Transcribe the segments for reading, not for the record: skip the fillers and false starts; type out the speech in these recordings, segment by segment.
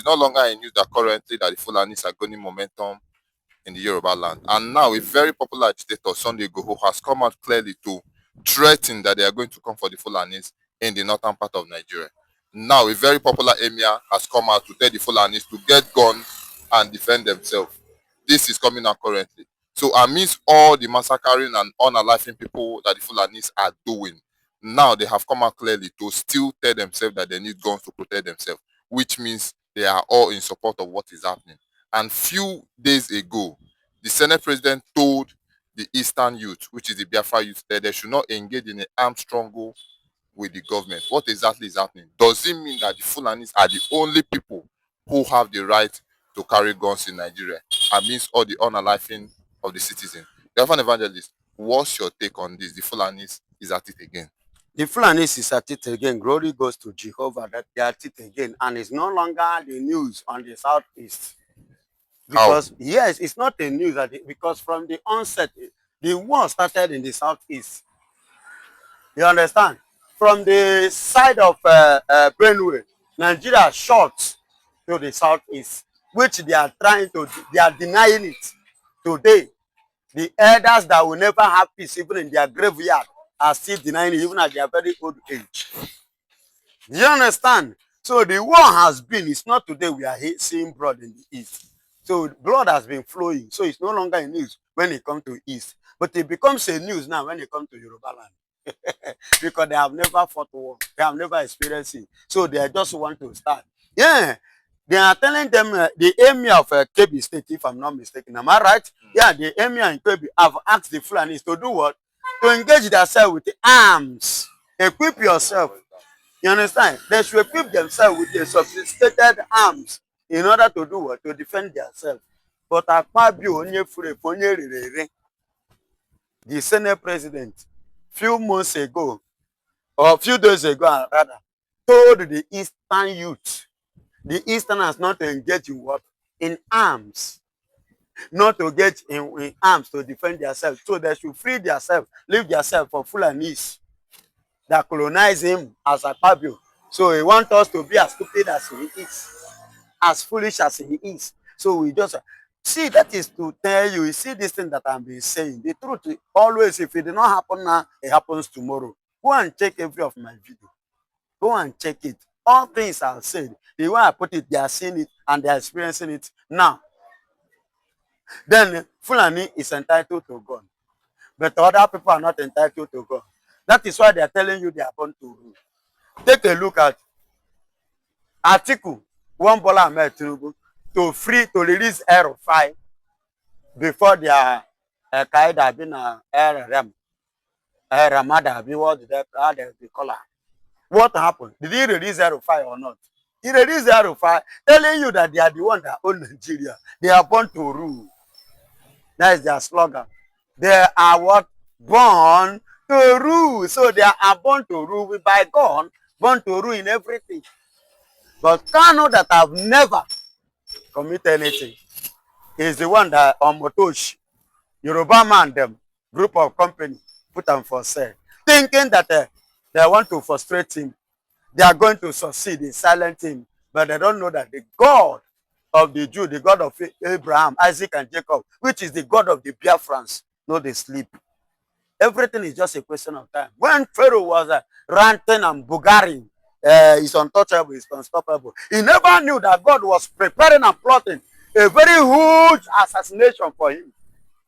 no longer a news that currently that the Fulanis are gaining momentum in the Yoruba land. And now a very popular agitator, Sunday Igboho, has come out clearly to threaten that they are going to come for the Fulanis in the northern part of Nigeria. Now a very popular emir has come out to tell the Fulanis to get guns and defend themselves. This is coming out currently. So amidst all the massacring and unaliving people that the Fulanis are doing, now they have come out clearly to still tell themselves that they need guns to protect themselves, which means they are all in support of what is happening. And few days ago, the Senate president told the Eastern youth, which is the Biafra youth, that they should not engage in an armed struggle with the government. What exactly is happening? Does it mean that the Fulanis are the only people who have the right to carry guns in Nigeria amidst all the unaliving of the citizens? The evangelist, what's your take on this? The Fulanis is at it again. The Fulanis is at it again. Glory goes to Jehovah that they are at it again. And it's no longer the news on the southeast. Because, yes, it's not a news because from the onset, the war started in the southeast. You understand? From the side of Benue, Nigeria shot to the southeast, which they are denying it today. The elders that will never have peace, even in their graveyard, are still denying it, even at their very old age. Do you understand? So the war has been, it's not today we are seeing blood in the east. So blood has been flowing. So it's no longer a news when it comes to east. But it becomes a news now when it comes to Yoruba land. Because they have never fought war. They have never experienced it. So they just want to start. Yeah. They are telling them, the emir of Kebbi State, if I'm not mistaken. Am I right? Yeah, the emir in Kebbi have asked the Fulanis to do what? To engage themselves with the arms. Equip yourself. You understand? They should equip themselves with the sophisticated arms in order to do what? To defend themselves. But the Senate president, few months ago, or a few days ago, rather, told the Eastern youth, the Easterners not to engage in what? In arms. Not to get in arms to defend themselves. So they should free themselves, leave themselves for Fulanis that colonize him as a Akpabio. So he wants us to be as stupid as he is, as foolish as he is. So we just see, that is to tell you see this thing that I've been saying. The truth always, if it did not happen now, it happens tomorrow. Go and check every of my video. Go and check it. All things are said. The way I put it, they are seeing it and they are experiencing it now. Then Fulani is entitled to God. But other people are not entitled to God. That is why they are telling you they are born to rule. Take a look at Article 1 Bola Ahmed Tinubu to release Air-5 before their Qaeda been Ramada, what did they call her? What happened? Did he release Air-5 or not? He released Air-5, telling you that they are the one that own Nigeria. They are born to rule. That is their slogan. They are what? Born to rule. So they are born to rule by God, born to rule in everything. But Kano that have never committed anything is the one that on Motosh, Yoruba man, them group of company put them for sale, thinking that they want to frustrate him. They are going to succeed in silencing him, but they don't know that the God of the Jew, the God of Abraham, Isaac, and Jacob, which is the God of the Biafrans, no, they sleep. Everything is just a question of time. When Pharaoh was ranting and bugaring, he's untouchable, he's unstoppable. He never knew that God was preparing and plotting a very huge assassination for him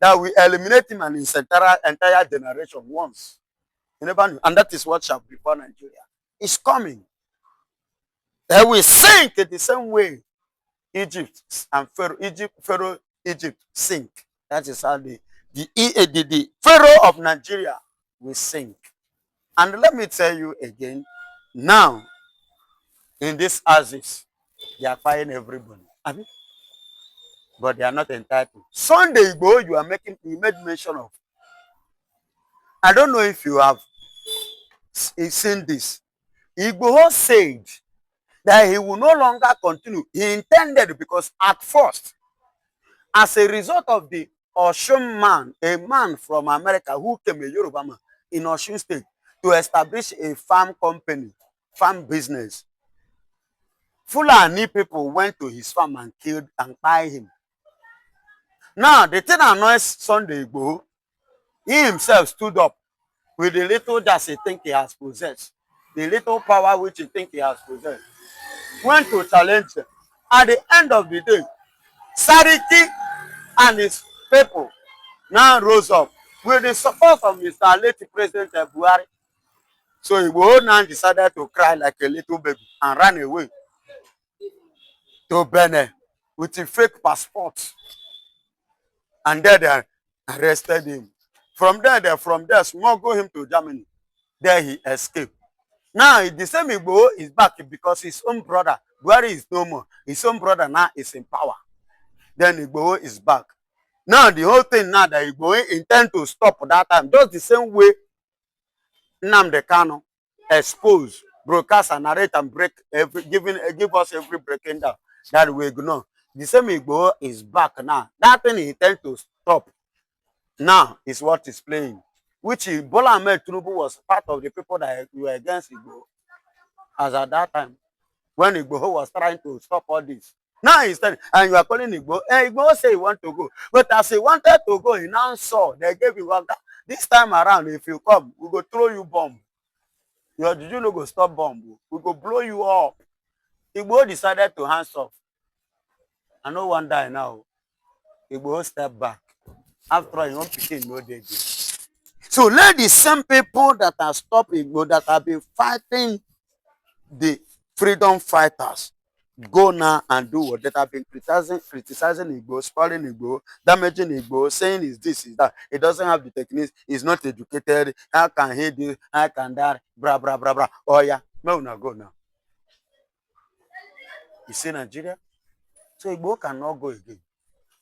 that will eliminate him and his entire generation once. He never knew. And that is what shall befall Nigeria. It's coming. They will sink in the same way Egypt and Pharaoh, Egypt sink. That is how the Pharaoh of Nigeria will sink. And let me tell you again, now, in this Aziz, they are firing everybody. But they are not entitled. Sunday Igboho, you made mention of. I don't know if you have seen this. Igboho said that he will no longer continue. He intended, because at first, as a result of the Osun man, a man from America who came, a Yoruba man, in Osun State, to establish a farm company, farm business, Fulani people went to his farm and killed and killed him. Now, the thing annoys Sunday Igboho, he himself stood up with the little that he think he has possessed, the little power which he think he has possessed, went to challenge them. At the end of the day, Sariki and his people now rose up with the support of Mr. late President Buhari. So Igboho now decided to cry like a little baby and ran away to Benin with a fake passport. And then they arrested him. From there, smuggled him to Germany. There he escaped. Now, the same Igbo is back because his own brother, Buhari is no more. His own brother now is in power. Then Igbo is back. Now, the whole thing now that Igbo intend to stop that time, just the same way Nnamdi Kanu expose, broadcast, and narrate and break give us every breaking down that we ignore. The same Igbo is back now. That thing he intend to stop now is what is playing. Which Bola Ahmed Tinubu was part of the people that were against Igbo as at that time when Igbo was trying to stop all this. Now he's telling, and you are calling Igbo. Igbo say he want to go, but as he wanted to go, he now saw they gave you one. This time around, if you come, we go throw you bomb. Your juju no go stop bomb. We go blow you up. Igbo decided to hands off. I no one die now. Igbo step back. After all, you want to no dey. So let the same people that are stopped Igbo, that have been fighting the freedom fighters, go now and do what that have been criticizing Igbo, spoiling Igbo, damaging Igbo, saying is this, is that. It doesn't have the techniques, he's not educated, how can he do, how can that, blah, blah, blah, blah. Oh yeah, no, now go now. You see Nigeria? So Igbo cannot go again.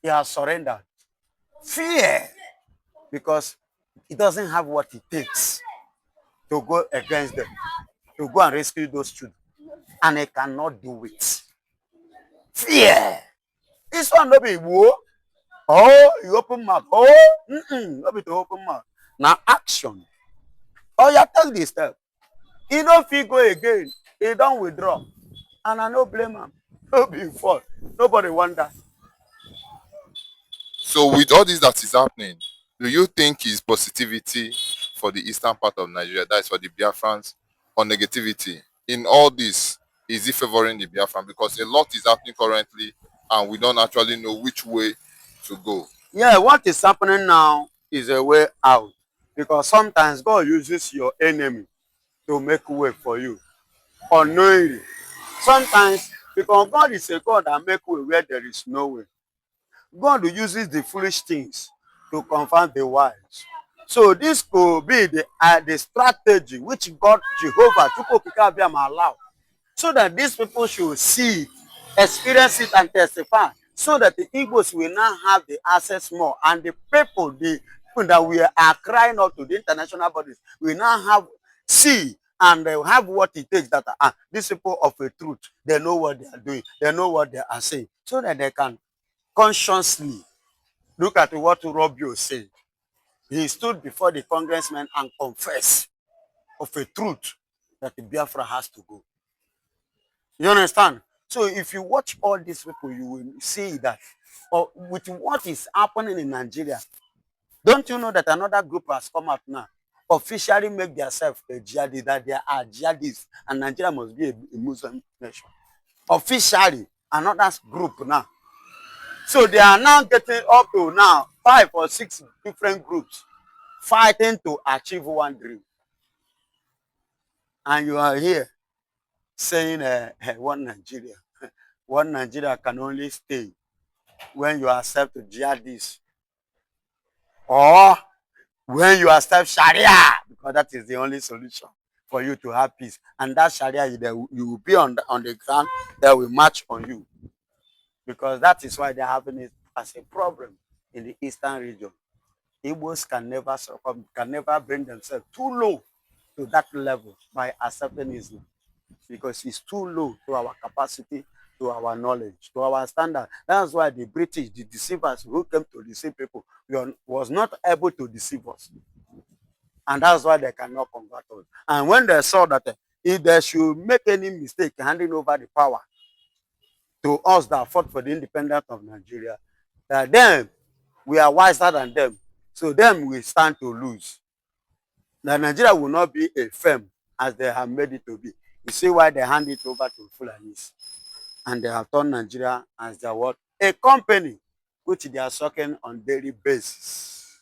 He has surrendered. Fear. Because he doesn't have what it takes to go against them, to go and rescue those children. And he cannot do it. Fear. This one no be war. Oh, you open mouth. Oh, no be to open mouth. Now action. Oh, you take this step. He don't feel go again. He don't withdraw. And I no blame him. No be fault. Nobody wonder. So with all this that is happening, do you think is positivity for the eastern part of Nigeria, that is for the Biafrans, or negativity? In all this, is it favoring the Biafran? Because a lot is happening currently and we don't actually know which way to go. Yeah, what is happening now is a way out. Because sometimes God uses your enemy to make way for you unknowingly. Sometimes, because God is a God that makes way where there is no way. God uses the foolish things to confound the wise. So this could be the strategy which God, Jehovah, allow, so that these people should see it, experience it, and testify, so that the Igbos will now have the access more, and the people, that we are crying out to the international bodies, will now have see and they have what it takes, that these people of a truth, they know what they are doing, they know what they are saying, so that they can consciously look at what Robio said. He stood before the congressman and confessed of a truth that the Biafra has to go. You understand? So if you watch all these people, you will see that with what is happening in Nigeria, don't you know that another group has come out now, officially make themselves a jihadi, that they are jihadists, and Nigeria must be a Muslim nation. Officially, another group now. So they are now getting up to now 5 or 6 different groups fighting to achieve one dream. And you are here saying one Nigeria. One Nigeria can only stay when you accept jihadists, or when you accept Sharia, because that is the only solution for you to have peace. And that Sharia, you will be on the ground, they will march on you. Because that is why they're having it as a problem in the eastern region. Igbos can never succumb, can never bring themselves too low to that level by accepting Islam, because it's too low to our capacity, to our knowledge, to our standard. That's why the British, the deceivers who came to deceive people, was not able to deceive us. And that's why they cannot convert us. And when they saw that if they should make any mistake handing over the power to us that fought for the independence of Nigeria, that them, we are wiser than them. So them will stand to lose. That Nigeria will not be a firm as they have made it to be. You see why they hand it over to Fulanis. And they have turned Nigeria as their what? A company which they are sucking on daily basis.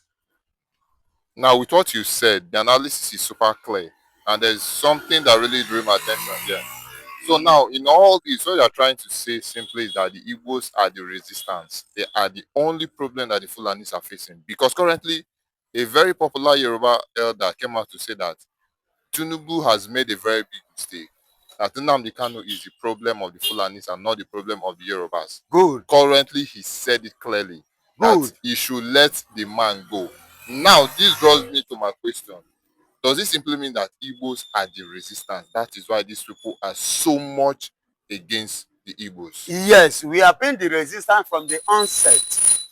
Now, with what you said, the analysis is super clear, and there's something that really drew my attention there. So now, in all this, what you are trying to say simply is that the Igbos are the resistance. They are the only problem that the Fulanis are facing. Because currently, a very popular Yoruba elder came out to say that Tinubu has made a very big mistake. That Nnamdi Kanu is the problem of the Fulanis and not the problem of the Yorubas. Good. Currently, he said it clearly that Good. he should let the man go. Now, this draws me to my question. Does this simply mean that Igbos are the resistance? That is why these people are so much against the Igbos. Yes, we have been the resistance from the onset.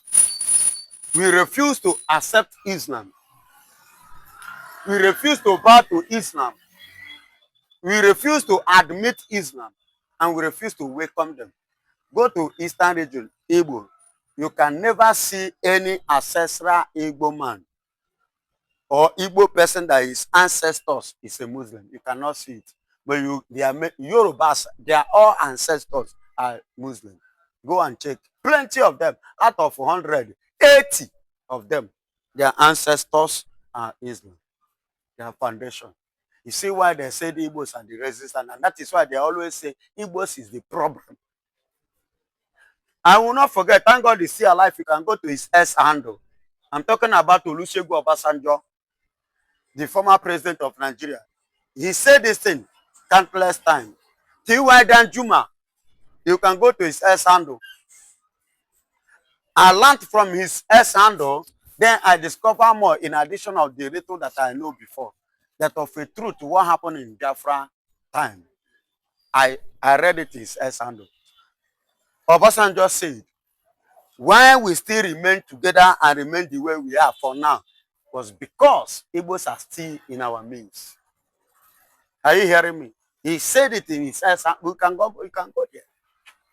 We refuse to accept Islam. We refuse to bow to Islam. We refuse to admit Islam. And we refuse to welcome them. Go to Eastern region, Igbo. You can never see any ancestral Igbo man or Igbo person that his ancestors is a Muslim. You cannot see it. But Yorubas, their all ancestors are Muslim. Go and check. Plenty of them. Out of 180 of them, their ancestors are Islam. Their foundation. You see why they say the Igbos are the resistance, and that is why they always say Igbos is the problem. I will not forget, thank God he's still alive. You can go to his S handle. I'm talking about Olusegun Obasanjo, the former president of Nigeria. He said this thing countless times. T.Y. Danjuma, you can go to his S handle. I learned from his S handle, then I discover more in addition of the little that I know before. That of a truth to what happened in Biafra time. I read it in his S handle. Obasanjo said, why we still remain together and remain the way we are for now was because Igbos are still in our midst. Are you hearing me? He said it in his S handle. We can go there.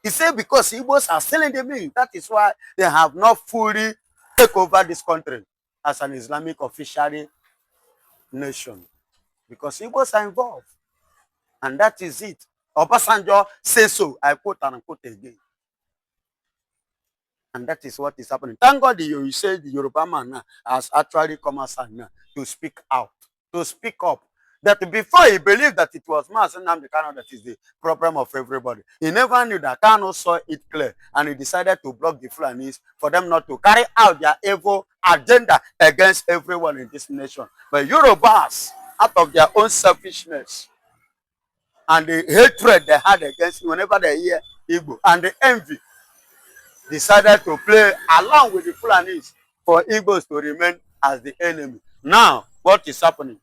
He said because Igbos are still in the midst. That is why they have not fully taken over this country as an Islamic official nation. Because Igbos are involved. And that is it. Obasanjo says so. I quote and quote again. And that is what is happening. Thank God you say the Yoruba man now has actually come outside now to speak out, to speak up. That before he believed that it was Mazen Nnamdi Kanu that is the problem of everybody. He never knew that Kanu saw it clear and he decided to block the Fulanis for them not to carry out their evil agenda against everyone in this nation. But Yorubas, out of their own selfishness and the hatred they had against him whenever they hear Igbo and the envy, decided to play along with the Fulanis for Igbos to remain as the enemy. Now, what is happening?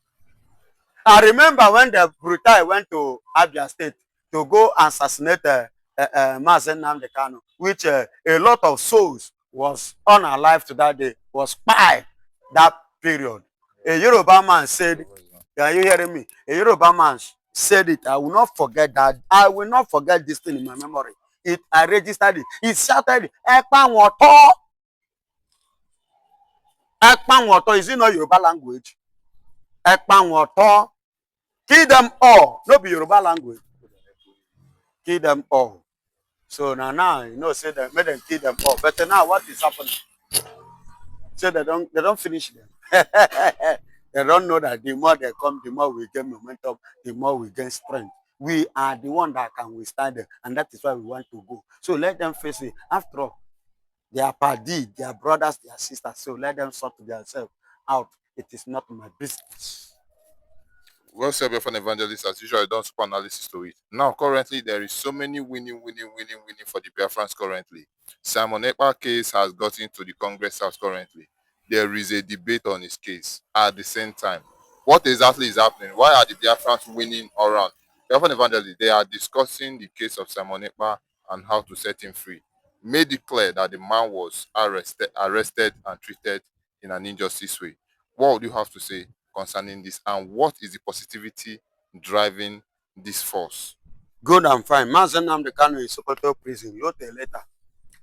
I remember when the Brutai went to Abia State to go and assassinate Mazen Nnamdi Kanu, which a lot of souls was unalive to that day, was spy that period. A Yoruba man said, are you hearing me? A Yoruba man said it. I will not forget that. I will not forget this thing in my memory. I registered it. He shouted, Ekpa Woto. Ekpa Woto. Is it not Yoruba language? Ekpa Woto. Kill them all. No be Yoruba language. Kill them all. So now, you know, say that make them kill them all. But now what is happening? So they don't finish them. They don't know that the more they come, the more we get momentum, the more we gain strength. We are the one that can withstand them, and that is why we want to go. So let them face it. After all, they are padi, they are brothers, they are sisters. So let them sort themselves out. It is not my business. Well said, Biafran evangelist. As usual, I done super analysis to it. Now, currently, there is so many winning for the Biafrans currently. Simon Ekpa case has gotten to the Congress House currently. There is a debate on his case at the same time. What exactly is happening? Why are the Biafrans winning all around? Biafran evangelist, they are discussing the case of Simon Ekpa and how to set him free. Made it clear that the man was arrested and treated in an injustice way. What would you have to say concerning this, and what is the positivity driving this force? Good and fine. Mazen Namdekano in Sokoto prison wrote a letter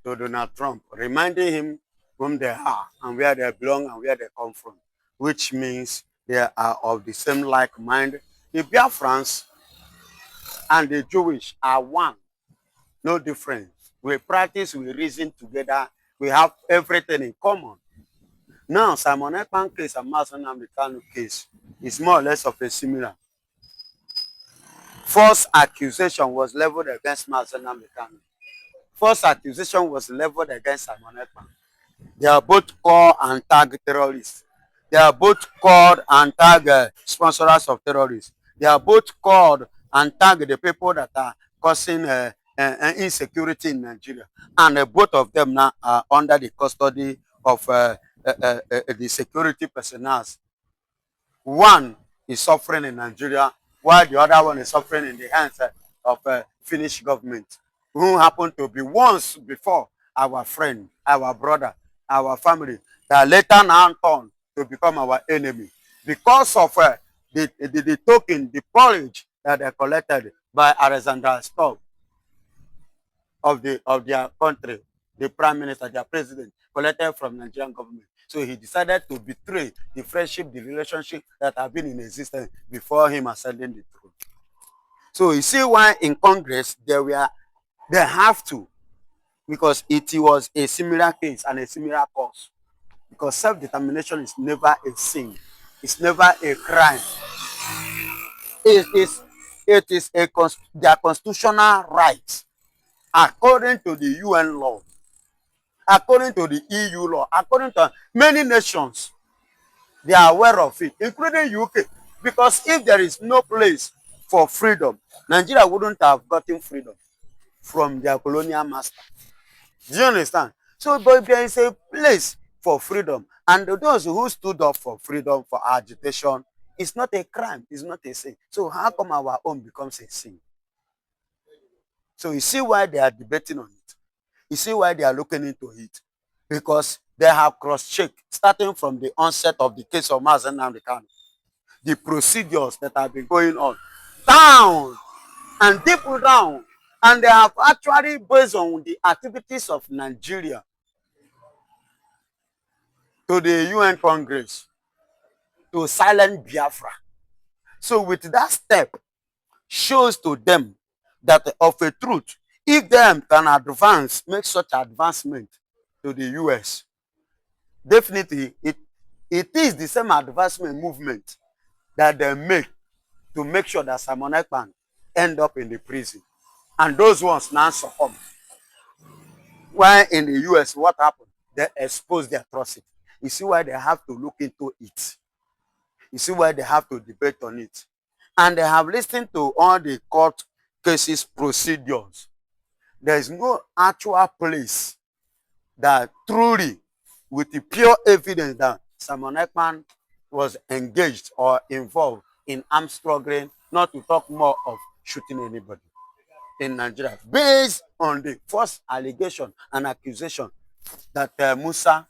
to Donald Trump reminding him whom they are and where they belong and where they come from, which means they are of the same like mind. The Biafrans and the Jewish are one, no difference. We practice, we reason together, we have everything in common. Now, Simon Ekpan case and Mazen Namdekano case is more or less of a similar. False accusation was leveled against Mazen Namdekano. False accusation was leveled against Simon Ekpan. They are both called and tag terrorists. They are both called and tag sponsors of terrorists. They are both called and tag the people that are causing insecurity in Nigeria. And both of them now are under the custody of the security personnel. One is suffering in Nigeria, while the other one is suffering in the hands of Finnish government, who happen to be once before our friend, our brother, our family, that later now turned to become our enemy because of the token, the porridge that they collected by Alexander Stubb of their country, the prime minister, their president, collected from Nigerian government. So he decided to betray the friendship, the relationship that have been in existence before him ascending the throne. So you see why in Congress they have to, because it was a similar case and a similar cause. Because self-determination is never a sin. It's never a crime. It is their constitutional right according to the UN law, according to the EU law, according to many nations. They are aware of it, including UK. Because if there is no place for freedom, Nigeria wouldn't have gotten freedom from their colonial master. Do you understand? So, but there is a place for freedom. And those who stood up for freedom, for agitation, it's not a crime, it's not a sin. So how come our own becomes a sin? So you see why they are debating on it. You see why they are looking into it. Because they have cross-checked, starting from the onset of the case of Mazen Namdekano, the procedures that have been going on, down and deep down. And they have actually, based on the activities of Nigeria, to the UN Congress, to silence Biafra. So with that step, shows to them that of a truth, if them can advance, make such advancement to the US, definitely it is the same advancement movement that they make to make sure that Simon Ekpan end up in the prison. And those ones now succumb. While in the US, what happened? They expose the atrocity. You see why they have to look into it. You see why they have to debate on it. And they have listened to all the court cases procedures. There is no actual place that truly, with the pure evidence that Simon Ekpan was engaged or involved in armed struggling, not to talk more of shooting anybody in Nigeria, based on the first allegation and accusation that Musa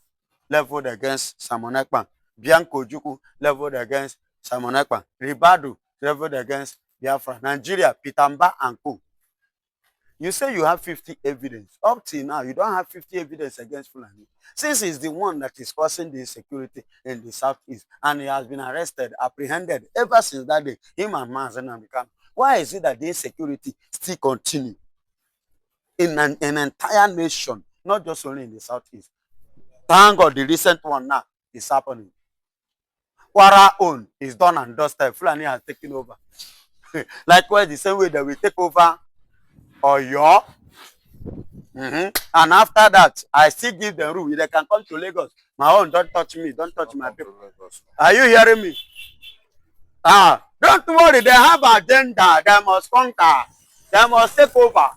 leveled against Simon Ekpan, Bianco Juku leveled against Simon Ekpan, Ribadu leveled against Biafra, Nigeria, Pitamba and Co. You say you have 50 evidence. Up till now, you don't have 50 evidence against Fulani. Since he's the one that is causing the insecurity in the southeast, and he has been arrested, apprehended ever since that day, him and Mazen Namdekano. Why is it that the insecurity still continue in an entire nation, not just only in the southeast? Thank God the recent one now is happening. Kwara own is done and dusted. Fulani has taken over. Likewise, the same way that we take over Oyo. And after that, I still give them rule. They can come to Lagos. My own, don't touch me. Don't touch my people. Are you hearing me? Don't worry. They have agenda. They must conquer. They must take over.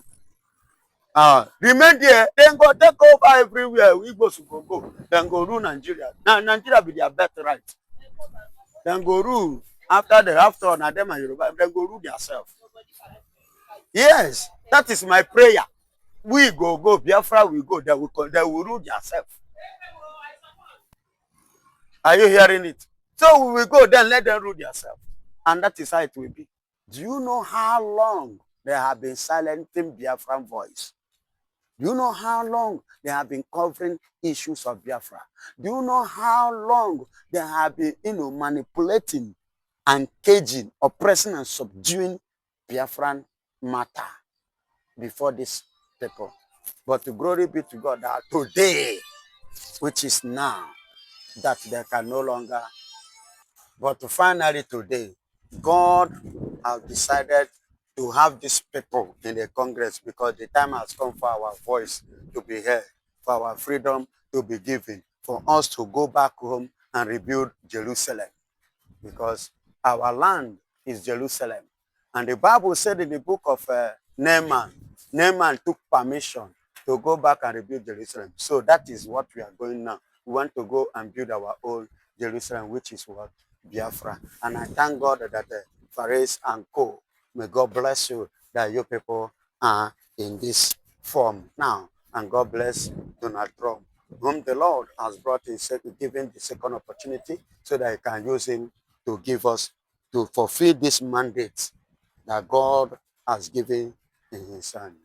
Remain there. Then go take over everywhere. We go to go. Then go rule Nigeria. Now Nigeria be their birthright. Then go rule. After all, now them and Yoruba, then go rule themselves. Yes, that is my prayer. We go, Biafra will go, they will rule themselves. Are you hearing it? So we will go, then let them rule themselves. And that is how it will be. Do you know how long they have been silencing Biafran voice? Do you know how long they have been covering issues of Biafra? Do you know how long they have been, manipulating and caging, oppressing and subduing Biafran matter before this people? But to glory be to God that today, which is now, that they can no longer. But finally today, God has decided to have these people in the Congress because the time has come for our voice to be heard, for our freedom to be given, for us to go back home and rebuild Jerusalem. Because our land is Jerusalem. And the Bible said in the book of Naaman took permission to go back and rebuild Jerusalem. So that is what we are going now. We want to go and build our own Jerusalem, which is what? Biafra. And I thank God that Fares and Co. May God bless you that you people are in this form now. And God bless Donald Trump, whom the Lord has brought in, given the second opportunity so that he can use him to give us, to fulfill this mandate that God has given in his son.